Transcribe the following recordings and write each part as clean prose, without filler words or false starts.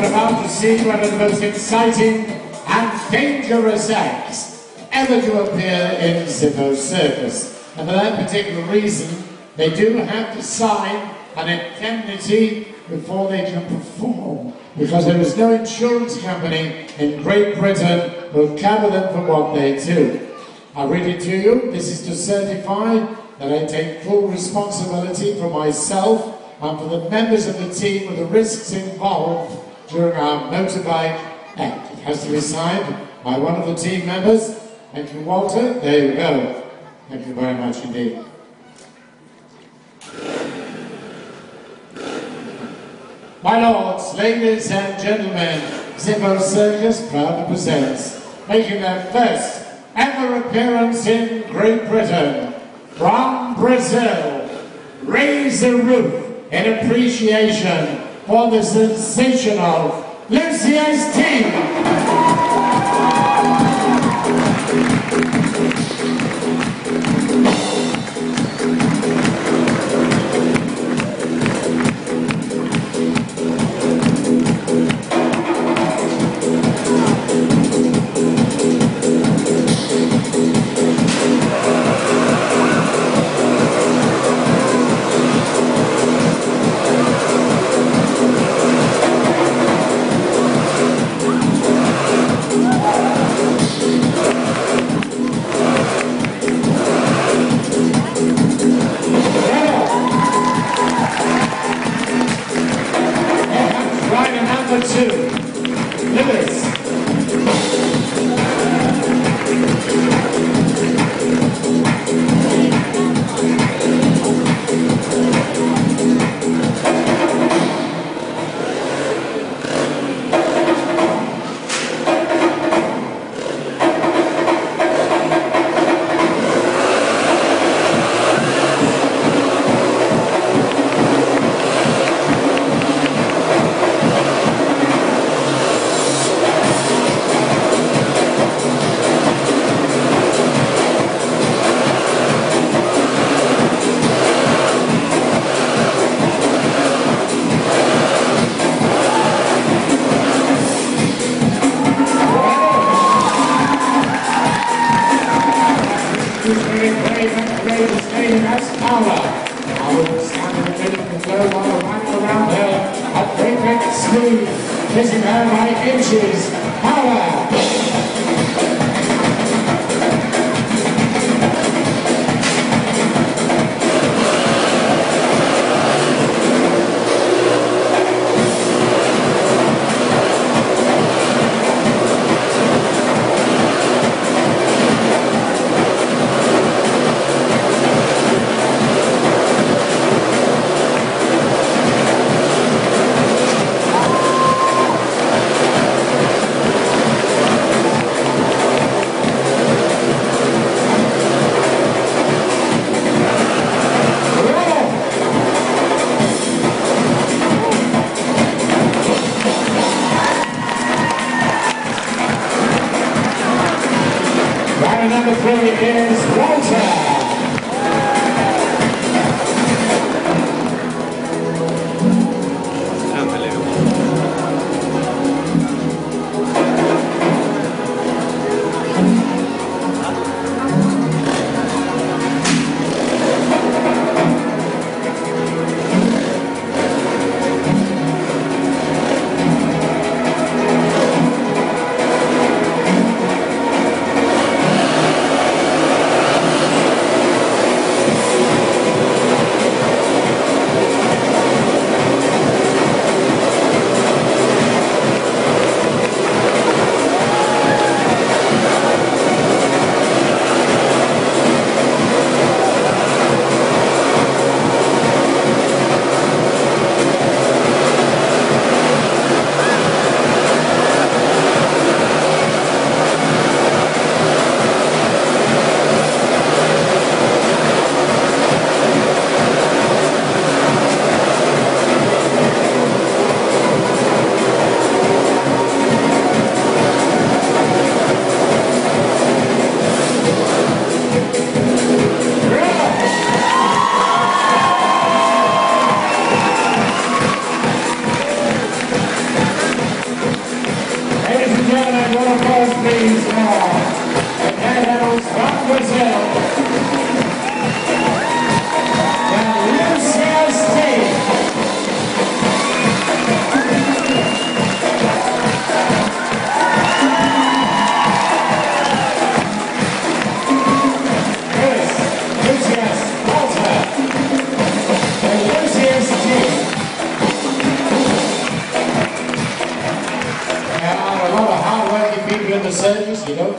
are about to see one of the most exciting and dangerous acts ever to appear in Zippos circus. And for that particular reason, they do have to sign an indemnity before they can perform, because there is no insurance company in Great Britain who will cover them for what they do. I read it to you. This is to certify that I take full responsibility for myself and for the members of the team with the risks involved during our motorbike act. It has to be signed by one of the team members. Thank you, Walter. There you go. Thank you very much indeed. My lords, ladies and gentlemen, Zippos Circus proudly presents, making their first ever appearance in Great Britain, from Brazil, Raise the Roof in appreciation for the sensational Lucia's team. Kissing her by inches. Power! Number 3 is Walter.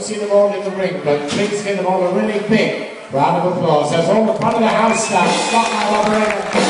won't see them all in the ring, but please give them all a really big round of applause. That's all the front of the house staff. Stop now, operator.